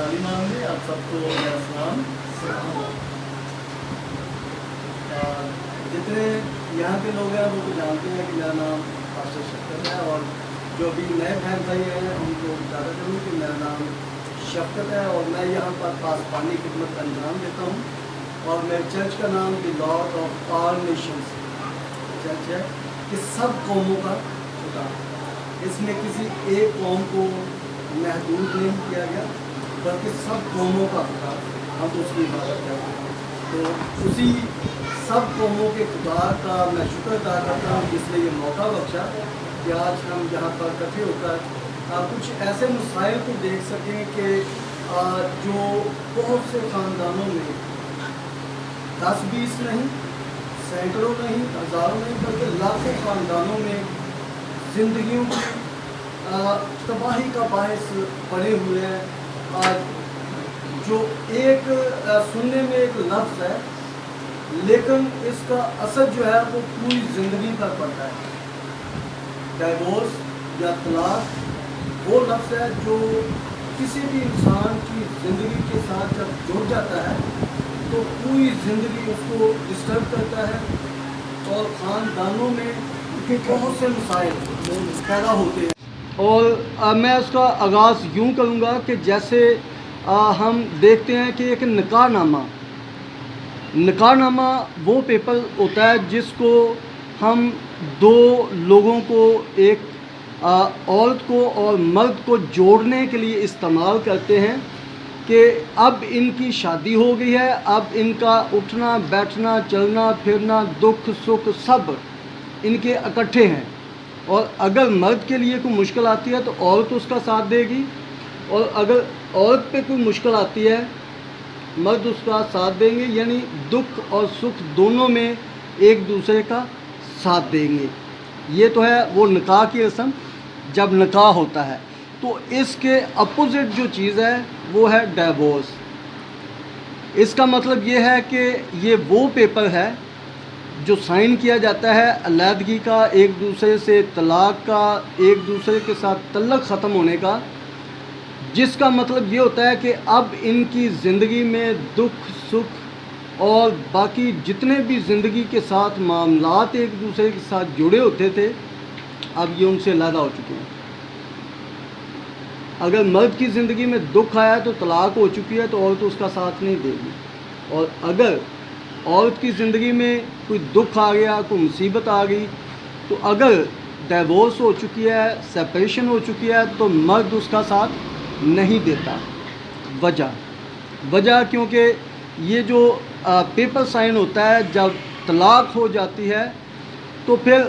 علی نام ہے. آپ سب کو میرا سلام. جتنے یہاں کے لوگ ہیں وہ تو جانتے ہیں کہ میرا نام پاسٹر شفقت ہے, اور جو بھی نئے بہن بھائی ہیں ان کو بتاتا چلوں کہ میرا نام شفقت ہے, اور میں یہاں پر پاسبانی خدمت کا انجام دیتا ہوں. اور میرے چرچ کا نام the lord of all nations church ہے, کہ سب قوموں کا خدا. اس میں کسی ایک قوم کو محدود نہیں کیا گیا, بلکہ سب قوموں کا خدا, ہم اس کی عبادت کرتے ہیں. تو اسی سب قوموں کے خدا کا میں شکر ادا کرتا ہوں جس نے یہ موقع بخشا کہ آج ہم یہاں پر اکٹھے ہو کر کچھ ایسے مسائل کو دیکھ سکیں کہ جو بہت سے خاندانوں میں 10-20 نہیں, سینکڑوں نہیں, ہزاروں نہیں, بلکہ لاکھوں خاندانوں میں زندگیوں کی تباہی کا باعث بنے ہوئے ہیں. جو ایک سننے میں ایک لفظ ہے, لیکن اس کا اثر جو ہے وہ پوری زندگی پر پڑتا ہے. ڈائیورس یا طلاق وہ لفظ ہے جو کسی بھی انسان کی زندگی کے ساتھ جب جڑ جاتا ہے تو پوری زندگی اس کو ڈسٹرب کرتا ہے, اور خاندانوں میں بہت سے مسائل پیدا ہوتے ہیں. اور میں اس کا آغاز یوں کروں گا کہ جیسے ہم دیکھتے ہیں کہ ایک نکاح نامہ وہ پیپر ہوتا ہے جس کو ہم دو لوگوں کو, ایک عورت کو اور مرد کو جوڑنے کے لیے استعمال کرتے ہیں کہ اب ان کی شادی ہو گئی ہے, اب ان کا اٹھنا بیٹھنا چلنا پھرنا دکھ سکھ سب ان کے اکٹھے ہیں. اور اگر مرد کے لیے کوئی مشکل آتی ہے تو عورت اس کا ساتھ دے گی, اور اگر عورت پہ کوئی مشکل آتی ہے مرد اس کا ساتھ دیں گے, یعنی دکھ اور سکھ دونوں میں ایک دوسرے کا ساتھ دیں گے. یہ تو ہے وہ نکاح کی رسم جب نکاح ہوتا ہے. تو اس کے اپوزٹ جو چیز ہے وہ ہے ڈائیورس. اس کا مطلب یہ ہے کہ یہ وہ پیپر ہے جو سائن کیا جاتا ہے علیحدگی کا, ایک دوسرے سے طلاق کا, ایک دوسرے کے ساتھ تعلق ختم ہونے کا, جس کا مطلب یہ ہوتا ہے کہ اب ان کی زندگی میں دکھ سکھ اور باقی جتنے بھی زندگی کے ساتھ معاملات ایک دوسرے کے ساتھ جڑے ہوتے تھے اب یہ ان سے علیحدہ ہو چکے ہیں. اگر مرد کی زندگی میں دکھ آیا تو طلاق ہو چکی ہے تو عورت اس کا ساتھ نہیں دے گی, اور اگر عورت کی زندگی میں کوئی دکھ آ گیا, کوئی مصیبت آ گئی, تو اگر ڈائیورس ہو چکی ہے, سیپریشن ہو چکی ہے, تو مرد اس کا ساتھ نہیں دیتا. وجہ کیونکہ یہ جو پیپر سائن ہوتا ہے جب طلاق ہو جاتی ہے تو پھر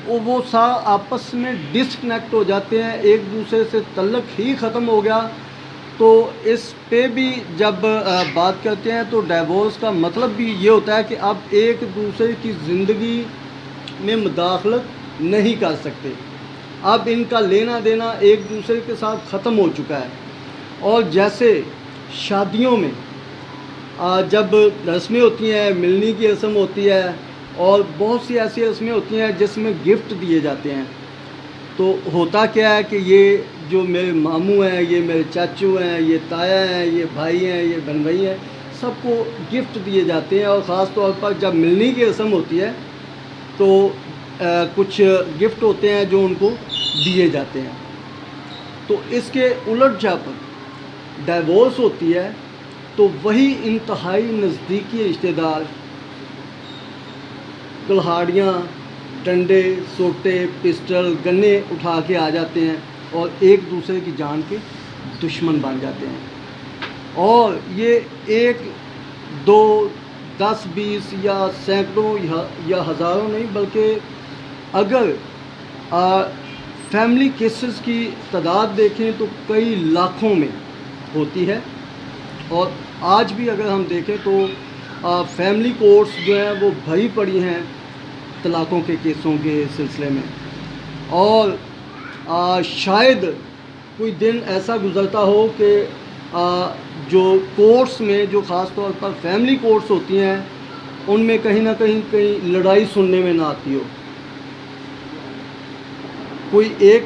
وہ آپس میں ڈسکنیکٹ ہو جاتے ہیں, ایک دوسرے سے تعلق ہی ختم ہو گیا. تو اس پہ بھی جب بات کرتے ہیں تو ڈائیورس کا مطلب بھی یہ ہوتا ہے کہ اب ایک دوسرے کی زندگی میں مداخلت نہیں کر سکتے, اب ان کا لینا دینا ایک دوسرے کے ساتھ ختم ہو چکا ہے. اور جیسے شادیوں میں جب رسمیں ہوتی ہیں, ملنے کی رسم ہوتی ہے, اور بہت سی ایسی رسمیں ہوتی ہیں جس میں گفٹ دیے جاتے ہیں, تو ہوتا کیا ہے کہ یہ جو میرے ماموں ہیں, یہ میرے چاچو ہیں, یہ تایا ہیں, یہ بھائی ہیں, یہ بہن بھائی ہیں, سب کو گفٹ دیے جاتے ہیں. اور خاص طور پر جب ملنے کی رسم ہوتی ہے تو کچھ گفٹ ہوتے ہیں جو ان کو دیے جاتے ہیں. تو اس کے الٹ جب ڈائیورس ہوتی ہے تو وہی انتہائی نزدیکی رشتہ دار کلہاڑیاں, ڈنڈے, سوٹے, پسٹل, گنے اٹھا کے آ جاتے ہیں اور ایک دوسرے کی جان کے دشمن بن جاتے ہیں. اور یہ 1 2 10 20 یا سینکڑوں یا ہزاروں نہیں, بلکہ اگر فیملی کیسز کی تعداد دیکھیں تو کئی لاکھوں میں ہوتی ہے. اور آج بھی اگر ہم دیکھیں تو فیملی کورٹس جو ہیں وہ بھری پڑی ہیں طلاقوں کے کیسوں کے سلسلے میں. اور شاید کوئی دن ایسا گزرتا ہو کہ جو کورٹس میں, جو خاص طور پر فیملی کورٹس ہوتی ہیں, ان میں کہیں نہ کہیں لڑائی سننے میں نہ آتی ہو. کوئی ایک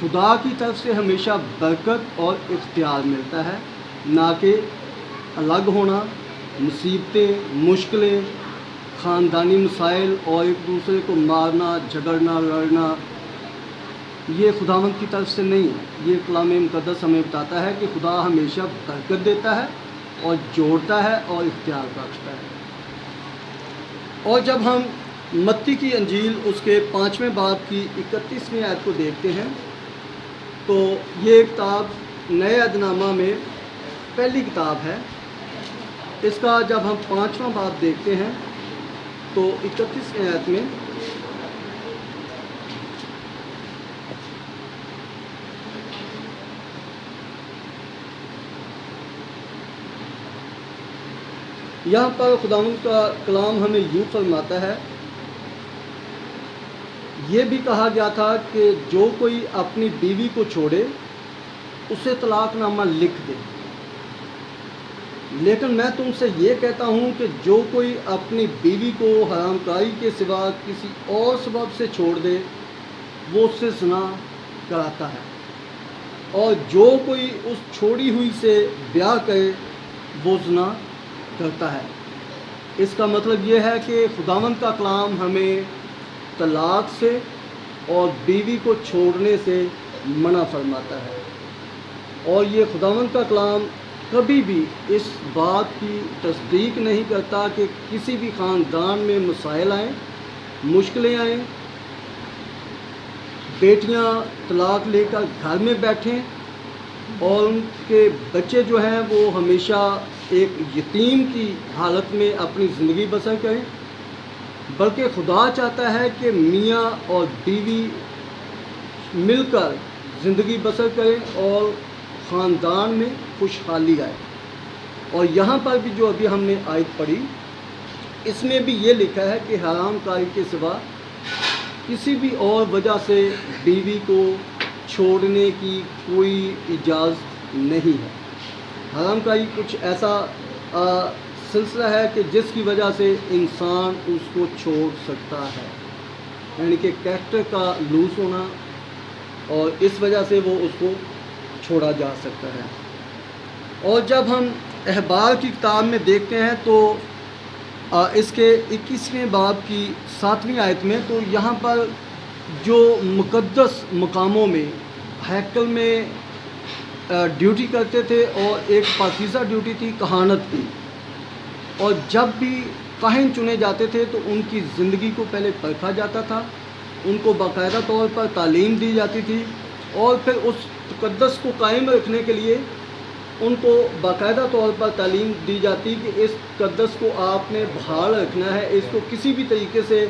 خدا کی طرف سے ہمیشہ برکت اور اختیار ملتا ہے، نہ کہ الگ ہونا، مصیبتیں، مشکلیں، خاندانی مسائل اور ایک دوسرے کو مارنا، جھگڑنا، لڑنا، یہ خداوند کی طرف سے نہیں ہے۔ یہ کلام مقدس ہمیں بتاتا ہے کہ خدا ہمیشہ برکت دیتا ہے اور جوڑتا ہے اور اختیار بخشتا ہے۔ اور جب ہم متی کی انجیل اس کے 5ویں باب کی 31ویں آیت کو دیکھتے ہیں تو یہ کتاب نئے عہد نامہ میں پہلی کتاب ہے۔ اس کا جب ہم 5واں باب دیکھتے ہیں تو 31ویں آیت میں یہاں پر خداوند کا کلام ہمیں یوں فرماتا ہے، یہ بھی کہا گیا تھا کہ جو کوئی اپنی بیوی کو چھوڑے اسے طلاق نامہ لکھ دے، لیکن میں تم سے یہ کہتا ہوں کہ جو کوئی اپنی بیوی کو حرام کاری کے سوا کسی اور سبب سے چھوڑ دے وہ اس سے زنا کراتا ہے، اور جو کوئی اس چھوڑی ہوئی سے بیاہ کرے وہ زنا کرتا ہے۔ اس کا مطلب یہ ہے کہ خداوند کا کلام ہمیں طلاق سے اور بیوی کو چھوڑنے سے منع فرماتا ہے، اور یہ خداوند کا کلام کبھی بھی اس بات کی تصدیق نہیں کرتا کہ کسی بھی خاندان میں مسائل آئیں، مشکلیں آئیں، بیٹیاں طلاق لے کر گھر میں بیٹھیں اور ان کے بچے جو ہیں وہ ہمیشہ ایک یتیم کی حالت میں اپنی زندگی بسر کریں، بلکہ خدا چاہتا ہے کہ میاں اور بیوی مل کر زندگی بسر کریں اور خاندان میں خوشحالی آئے۔ اور یہاں پر بھی جو ابھی ہم نے آیت پڑھی اس میں بھی یہ لکھا ہے کہ حرام کاری کے سوا کسی بھی اور وجہ سے بیوی کو چھوڑنے کی کوئی اجازت نہیں ہے۔ حرام کاری کچھ ایسا سلسلہ ہے کہ جس کی وجہ سے انسان اس کو چھوڑ سکتا ہے، یعنی کہ کریکٹر کا لوز ہونا، اور اس وجہ سے وہ اس کو چھوڑا جا سکتا ہے۔ اور جب ہم احبار کی کتاب میں دیکھتے ہیں تو اس کے 21ویں باب کی 7ویں آیت میں تو یہاں پر جو مقدس مقاموں میں ہیکل میں ڈیوٹی کرتے تھے، اور ایک پاکیزہ ڈیوٹی تھی کہانت کی، اور جب بھی کاہن چنے جاتے تھے تو ان کی زندگی کو پہلے پرکھا جاتا تھا، ان کو باقاعدہ طور پر تعلیم دی جاتی تھی، اور پھر اس تقدس کو قائم رکھنے کے لیے ان کو باقاعدہ طور پر تعلیم دی جاتی کہ اس تقدس کو آپ نے بحال رکھنا ہے، اس کو کسی بھی طریقے سے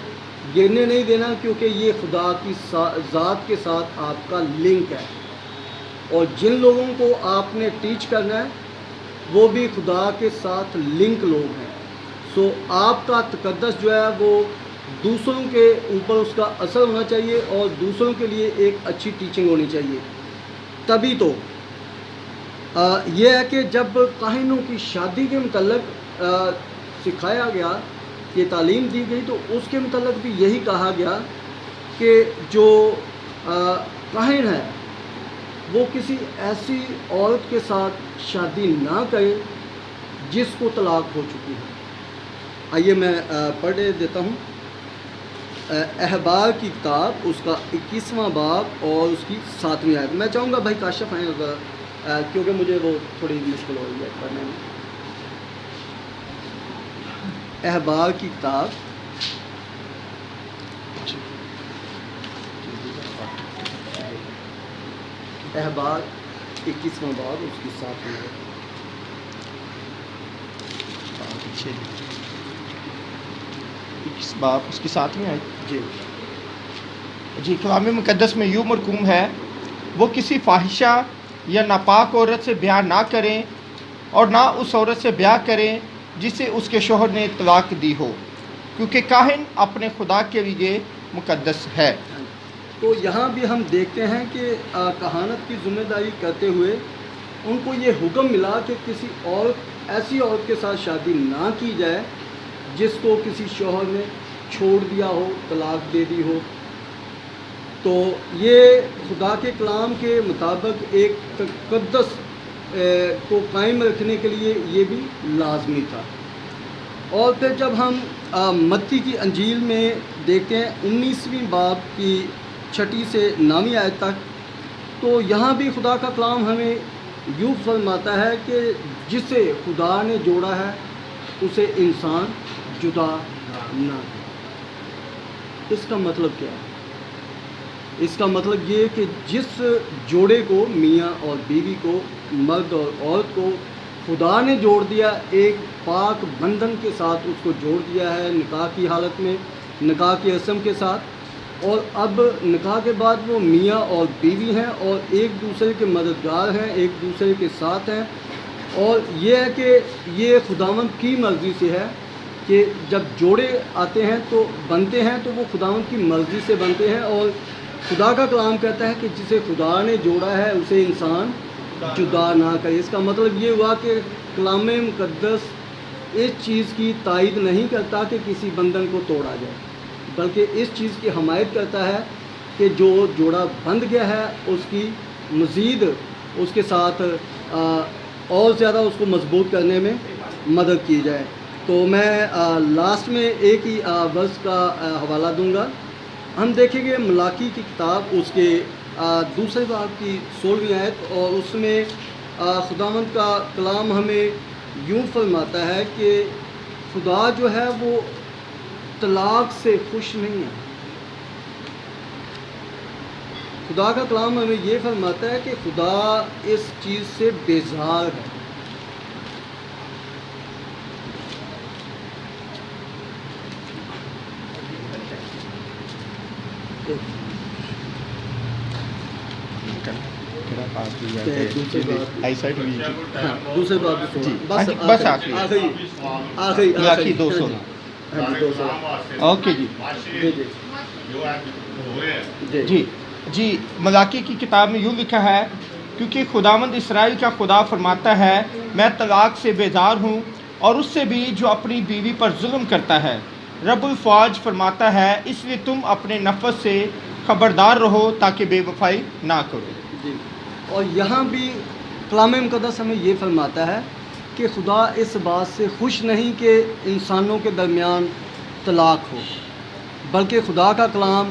گرنے نہیں دینا، کیونکہ یہ خدا کی ذات کے ساتھ آپ کا لنک ہے، اور جن لوگوں کو آپ نے ٹیچ کرنا ہے وہ بھی خدا کے ساتھ لنک لوگ ہیں۔ سو آپ کا تقدس جو ہے وہ دوسروں کے اوپر اس کا اثر ہونا چاہیے، اور دوسروں کے لیے ایک اچھی ٹیچنگ ہونی چاہیے۔ تبھی تو یہ ہے کہ جب کاہنوں کی شادی کے متعلق سکھایا گیا، یہ تعلیم دی گئی، تو اس کے متعلق بھی یہی کہا گیا کہ جو کاہن ہے وہ کسی ایسی عورت کے ساتھ شادی نہ کرے جس کو طلاق ہو چکی ہے۔ آئیے میں پڑھ دیتا ہوں احبار کی کتاب اس کا 21واں باب اور اس کی 7ویں آیت۔ میں چاہوں گا بھائی کاشف آئیں اگر، کیونکہ مجھے وہ تھوڑی مشکل ہو رہی ہے پڑھنے میں۔ احبار کی کتاب احبار 21واں باب اس کی 7ویں آیت۔ باب اس کی 7ویں آیت جی کلام مقدس میں یوں مرقوم ہے، وہ کسی فاحشہ یا ناپاک عورت سے بیاہ نہ کریں، اور نہ اس عورت سے بیاہ کریں جسے اس کے شوہر نے طلاق دی ہو، کیونکہ کاہن اپنے خدا کے لیے مقدس ہے۔ تو یہاں بھی ہم دیکھتے ہیں کہ کہانت کی ذمہ داری کرتے ہوئے ان کو یہ حکم ملا کہ کسی ایسی عورت کے ساتھ شادی نہ کی جائے جس کو کسی شوہر نے چھوڑ دیا ہو، طلاق دے دی ہو۔ تو یہ خدا کے کلام کے مطابق ایک تقدس کو قائم رکھنے کے لیے یہ بھی لازمی تھا۔ اور پھر جب ہم متی کی انجیل میں دیکھتے ہیں 19ویں باب کی 6 سے 9 آیت تک، تو یہاں بھی خدا کا کلام ہمیں یوں فرماتا ہے کہ جسے خدا نے جوڑا ہے اسے انسان جدا نہ کرے۔ اس کا مطلب کیا ہے؟ اس کا مطلب یہ کہ جس جوڑے کو، میاں اور بیوی کو، مرد اور عورت کو خدا نے جوڑ دیا، ایک پاک بندھن کے ساتھ اس کو جوڑ دیا ہے، نکاح کی حالت میں، نکاح کی رسم کے ساتھ، اور اب نکاح کے بعد وہ میاں اور بیوی ہیں اور ایک دوسرے کے مددگار ہیں، ایک دوسرے کے ساتھ ہیں۔ اور یہ ہے کہ یہ خداوند کی مرضی سے ہے کہ جب جوڑے آتے ہیں تو بنتے ہیں تو وہ خداوند کی مرضی سے بنتے ہیں، اور خدا کا کلام کہتا ہے کہ جسے خدا نے جوڑا ہے اسے انسان جدا نہ کرے۔ اس کا مطلب یہ ہوا کہ کلام مقدس اس چیز کی تائید نہیں کرتا کہ کسی بندھن کو توڑا جائے، بلکہ اس چیز کی حمایت کرتا ہے کہ جو جوڑا بندھ گیا ہے اس کی مزید اس کے ساتھ اور زیادہ اس کو مضبوط کرنے میں مدد کی جائے۔ تو میں لاسٹ میں ایک ہی ورس کا حوالہ دوں گا۔ ہم دیکھیں گے ملاکی کی کتاب، اس کے دوسرے باب کی 16ویں آیت، اور اس میں خداوند کا کلام ہمیں یوں فرماتا ہے کہ خدا جو ہے وہ طلاق سے خوش نہیں ہے۔ خدا کا کلام ہمیں یہ فرماتا ہے کہ خدا اس چیز سے بیزار ہے۔ دوسرے بات بس آخری ملاکی 2:16۔ اوکے جی جی ملاکی کی کتاب میں یوں لکھا ہے، کیونکہ خداوند اسرائیل کا خدا فرماتا ہے میں طلاق سے بیزار ہوں اور اس سے بھی جو اپنی بیوی پر ظلم کرتا ہے۔ رب الفواج فرماتا ہے اس لیے تم اپنے نفس سے خبردار رہو تاکہ بے وفائی نہ کرو۔ جی، اور یہاں بھی کلام مقدس ہمیں یہ فرماتا ہے کہ خدا اس بات سے خوش نہیں کہ انسانوں کے درمیان طلاق ہو، بلکہ خدا کا کلام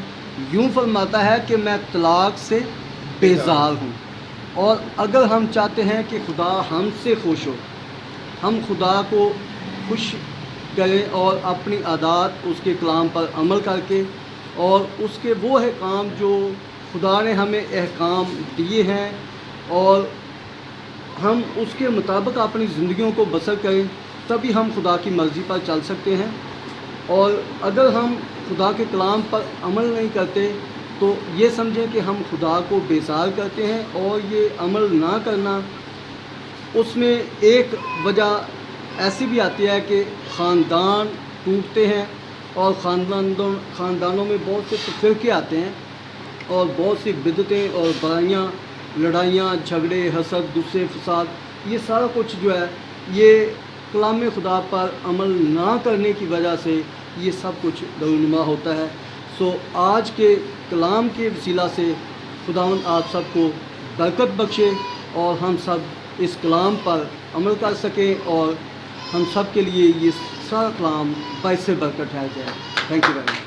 یوں فرماتا ہے کہ میں طلاق سے بیزار ہوں۔ اور اگر ہم چاہتے ہیں کہ خدا ہم سے خوش ہو، ہم خدا کو خوش کریں اور اپنی عادات اس کے کلام پر عمل کر کے، اور اس کے وہ احکام جو خدا نے ہمیں احکام دیے ہیں، اور ہم اس کے مطابق اپنی زندگیوں کو بسر کریں، تبھی ہم خدا کی مرضی پر چل سکتے ہیں۔ اور اگر ہم خدا کے کلام پر عمل نہیں کرتے تو یہ سمجھیں کہ ہم خدا کو بیزار کرتے ہیں، اور یہ عمل نہ کرنا اس میں ایک وجہ ایسی بھی آتی ہے کہ خاندان ٹوٹتے ہیں، اور خاندانوں میں بہت سے فرقے آتے ہیں، اور بہت سی بدعتیں اور برائیاں، لڑائیاں، جھگڑے، حسد، غصے، فساد، یہ سارا کچھ جو ہے یہ کلام خدا پر عمل نہ کرنے کی وجہ سے یہ سب کچھ رونما ہوتا ہے۔ سو آج کے کلام کے وسیلہ سے خداوند آپ سب کو برکت بخشے، اور ہم سب اس کلام پر عمل کر سکیں، اور ہم سب کے لیے یہ سارا کلام باعث برکت ہے جائے۔ Thank you very much.